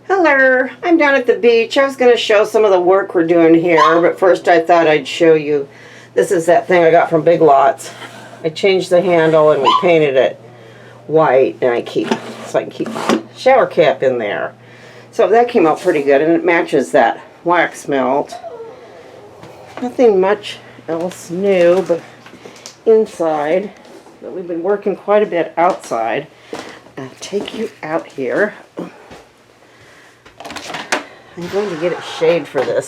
Hello, I'm down at the beach. I was going to show some of the work we're doing here, but first I thought I'd show you. This is that thing I got from Big Lots. I changed the handle and we painted it white, and I can keep my shower cap in there. So that came out pretty good, and it matches that wax melt. Nothing much else new, but inside. But we've been working quite a bit outside. I'll take you out here. I'm going to get a shade for this.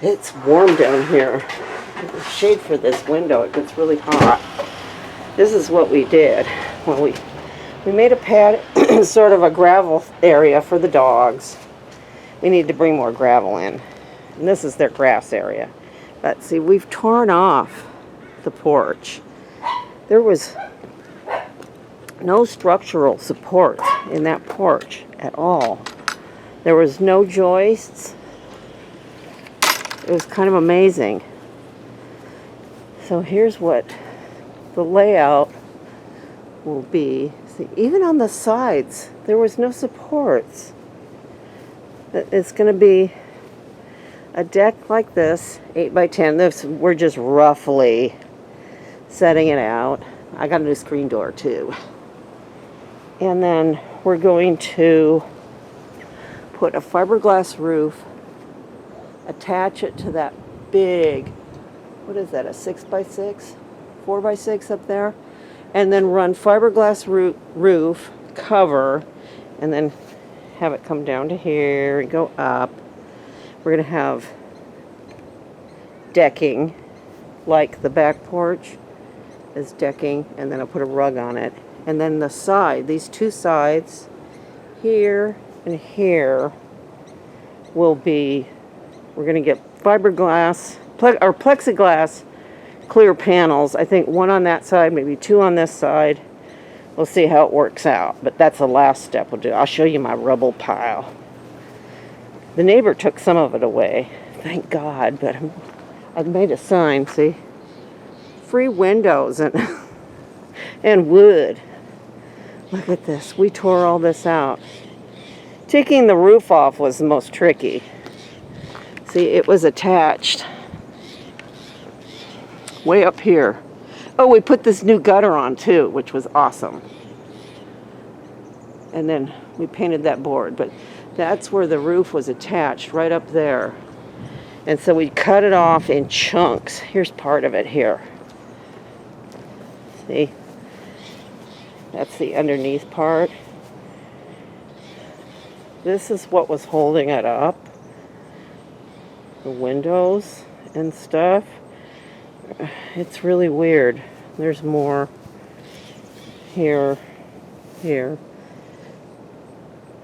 It's warm down here. Get a shade for this window. It gets really hot. This is what we did. Well, we made a pad, sort of a gravel area for the dogs. We need to bring more gravel in. And this is their grass area. But see, we've torn off the porch. There was no structural support in that porch at all. There was no joists. It was kind of amazing. So here's what the layout will be. See, even on the sides, there was no supports. It's going to be a deck like this, 8 by 10. We're just roughly setting it out. I got a new screen door too. And then we're going to put a fiberglass roof, attach it to that big, what is that, a 6 by 6? 4 by 6 up there? And then run fiberglass roof cover, and then have it come down to here and go up. We're going to have decking, like the back porch is decking, and then I'll put a rug on it. And then the side, these two sides, here and here, will be, we're going to get fiberglass, or plexiglass clear panels. I think one on that side, maybe two on this side. We'll see how it works out, but that's the last step we'll do. I'll show you my rubble pile. The neighbor took some of it away, thank God, but I've made a sign, see? Free windows and and wood. Look at this. We tore all this out. Taking the roof off was the most tricky. See, it was attached way up here. Oh, we put this new gutter on too, which was awesome. And then we painted that board, but that's where the roof was attached, right up there. And so we cut it off in chunks. Here's part of it here. See? That's the underneath part. This is what was holding it up. The windows and stuff. It's really weird. There's more here, here.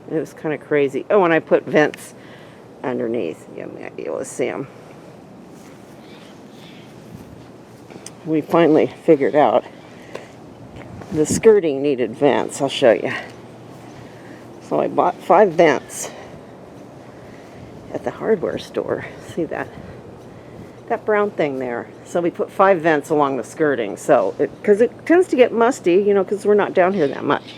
It was kind of crazy. Oh, and I put vents underneath. You might be able to see them. We finally figured out the skirting needed vents. I'll show you. So I bought 5 vents at the hardware store. See that? That brown thing there. So we put 5 vents along the skirting. So, because it tends to get musty, you know, because we're not down here that much.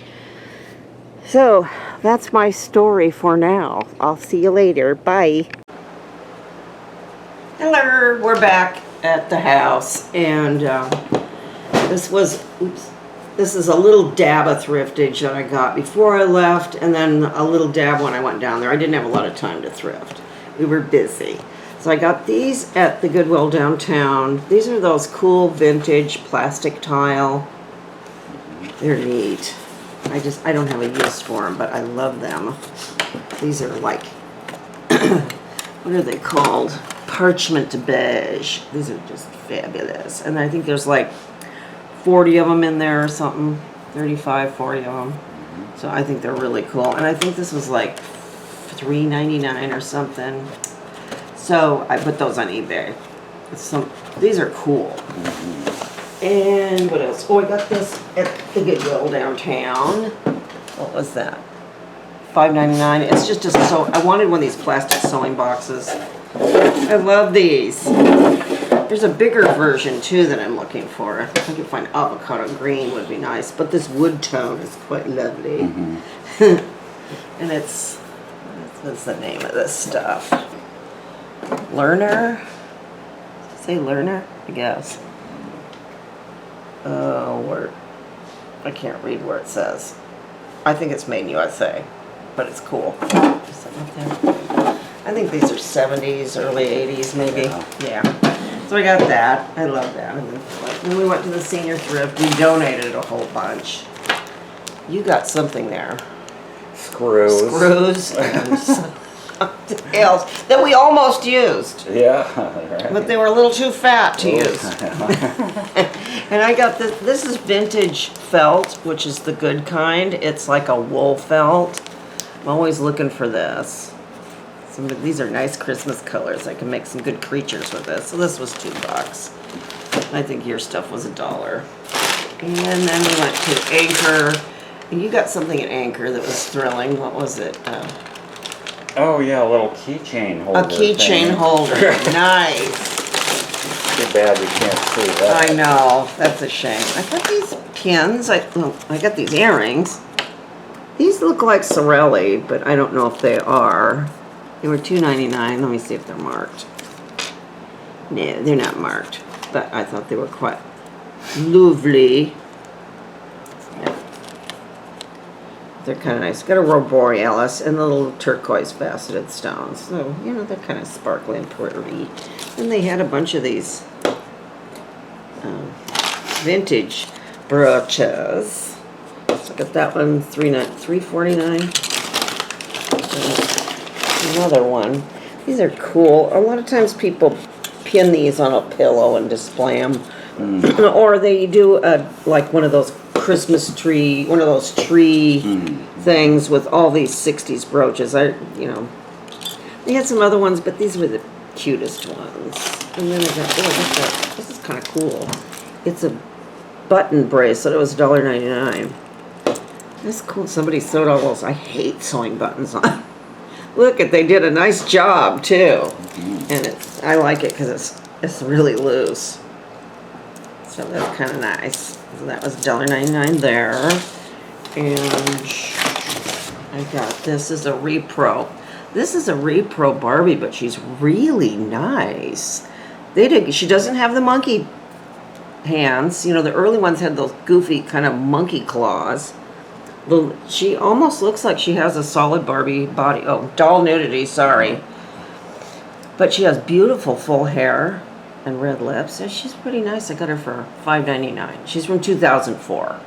So, that's my story for now. I'll see you later. Bye. Hello, we're back at the house, and this is a little dab of thriftage that I got before I left, and then a little dab when I went down there. I didn't have a lot of time to thrift. We were busy. So I got these at the Goodwill downtown. These are those cool vintage plastic tile. They're neat. I don't have a use for them, but I love them. These are like, what are they called? Parchment beige. These are just fabulous. And I think there's like 40 of them in there or something. 35, 40 of them. So I think they're really cool. And I think this was like $3.99 or something. So I put those on eBay. These are cool. And what else? Oh, I got this at the Goodwill downtown. What was that? $5.99. It's just I wanted one of these plastic sewing boxes. I love these. There's a bigger version too that I'm looking for. I think I could find avocado green would be nice, but this wood tone is quite lovely. And it's What's the name of this stuff? Learner? Does it say learner? I guess. Oh, where? I can't read where it says. I think it's made in USA, but it's cool. There's something up there. I think these are 70s, early 80s, maybe. Yeah. So I got that. I love that. And then when we went to the senior thrift, we donated a whole bunch. You got something there. Screws. Screws and something else that we almost used. Yeah. Right. But they were a little too fat to use. And I got this. This is vintage felt, which is the good kind. It's like a wool felt. I'm always looking for this. These are nice Christmas colors. I can make some good creatures with this. So this was $2. I think your stuff was $1. And then we went to Anchor. And you got something at Anchor that was thrilling. What was it? Oh yeah, a little keychain holder. A keychain holder. Nice. Too bad you can't see that. I know. That's a shame. I got these pins. I got these earrings. These look like Sorelli, but I don't know if they are. They were $2.99. Let me see if they're marked. No, they're not marked. But I thought they were quite lovely. Yeah. They're kind of nice. Got a Borealis and the little turquoise faceted stones. So, you know, they're kind of sparkly and pretty. And they had a bunch of these vintage brooches. Look at that one, $3.49. Another one. These are cool. A lot of times people pin these on a pillow and display them. Or they do like one of those Christmas tree, one of those tree things with all these 60s brooches. They had some other ones, but these were the cutest ones. And then I got, this is kind of cool. It's a button bracelet. It was $1.99. That's cool. Somebody sewed all those. I hate sewing buttons on. Look, they did a nice job too, and I like it because it's really loose. So that's kind of nice. So that was $1.99 there, and I got this is a repro. This is a repro Barbie, but she's really nice. She doesn't have the monkey hands. You know, the early ones had those goofy kind of monkey claws. She almost looks like she has a solid Barbie body. Oh, doll nudity, sorry. But she has beautiful full hair and red lips. And she's pretty nice. I got her for $5.99. She's from 2004.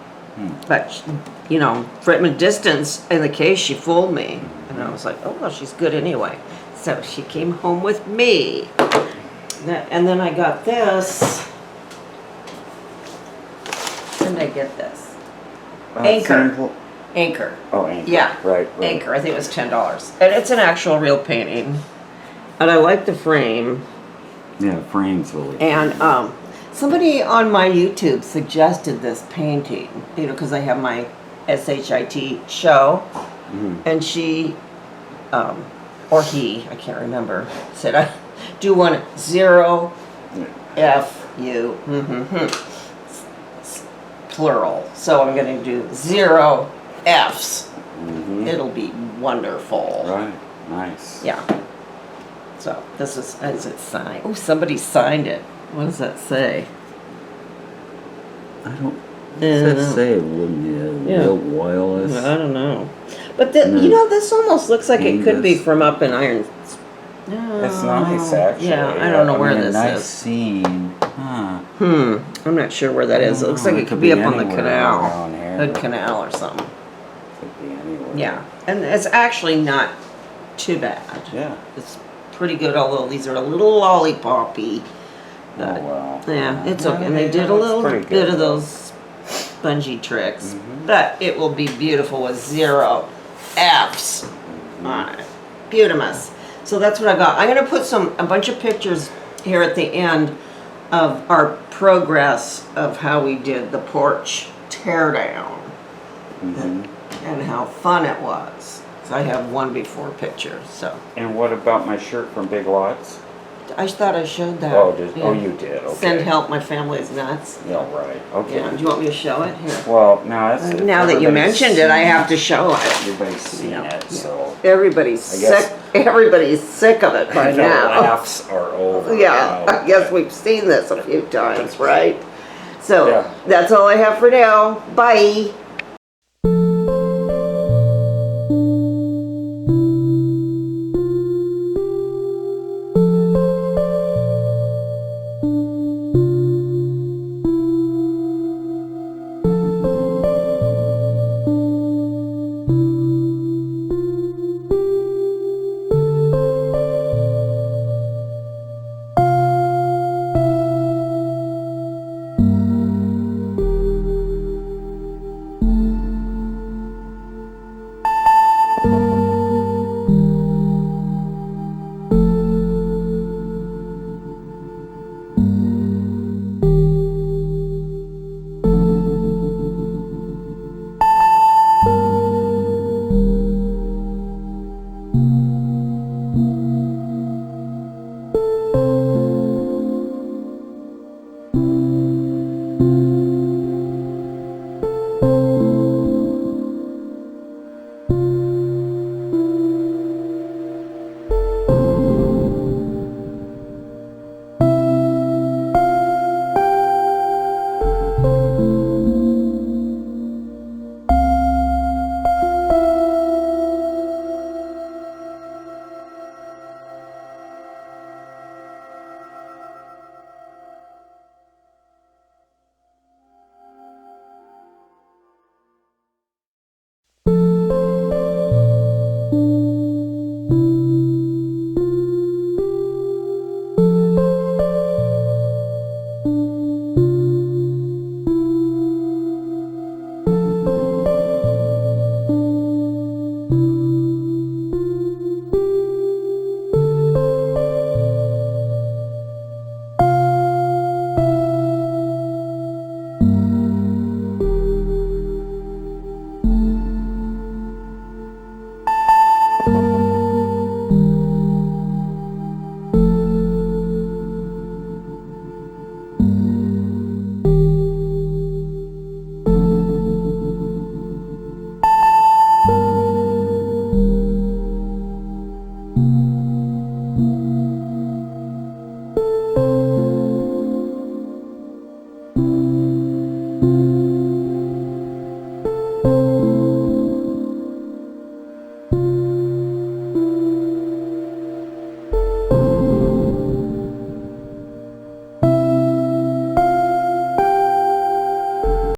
But, you know, from a distance in the case, she fooled me. And I was like, oh, well, she's good anyway. So she came home with me. And then I got this. When did I get this? Anchor. Anchor. Oh, Anchor. Yeah. Right. Anchor. I think it was $10. And it's an actual real painting. And I like the frame. Yeah, frame's really And somebody on my YouTube suggested this painting, you know, because I have my SHIT show. And she, or he, I can't remember, said, I do one 0 F-U, plural. So I'm going to do 0 F's. It'll be wonderful. right. Nice. Yeah. So this is, as it signed. Oh, somebody signed it. What does that say? I don't. What does that say? Real wireless. I don't know. But you know, this almost looks like it could be from up in Iron. It's nice, actually. Yeah, I don't know where this nice is. scene. Huh. I'm not sure where that is. It looks like it could be up on the canal. Around here. Hood Canal or something. Could be anywhere. Yeah. And it's actually not too bad. Yeah. It's pretty good, although these are a little lollipop-y. Oh, well. Yeah, it's okay. And they did a little bit of those spongy tricks. But it will be beautiful with 0 F's on it. Beautimous. So that's what I got. I'm going to put a bunch of pictures here at the end of our progress of how we did the porch teardown. And how fun it was. So I have one before picture. So. And what about my shirt from Big Lots? I thought I showed that. Oh, Yeah. you did, okay. Send help, my family's nuts. Yeah, right, okay. Yeah, do you want me to show it? Here. Well, no, that's. if Now that you everybody's mentioned it, I seen have to show it. Everybody's seen it, so. Everybody's I guess- sick, everybody's sick of it by The now. laughs are over. Yeah, now, I guess but- we've seen this a few times, right? So, Yeah. that's all I have for now. Bye.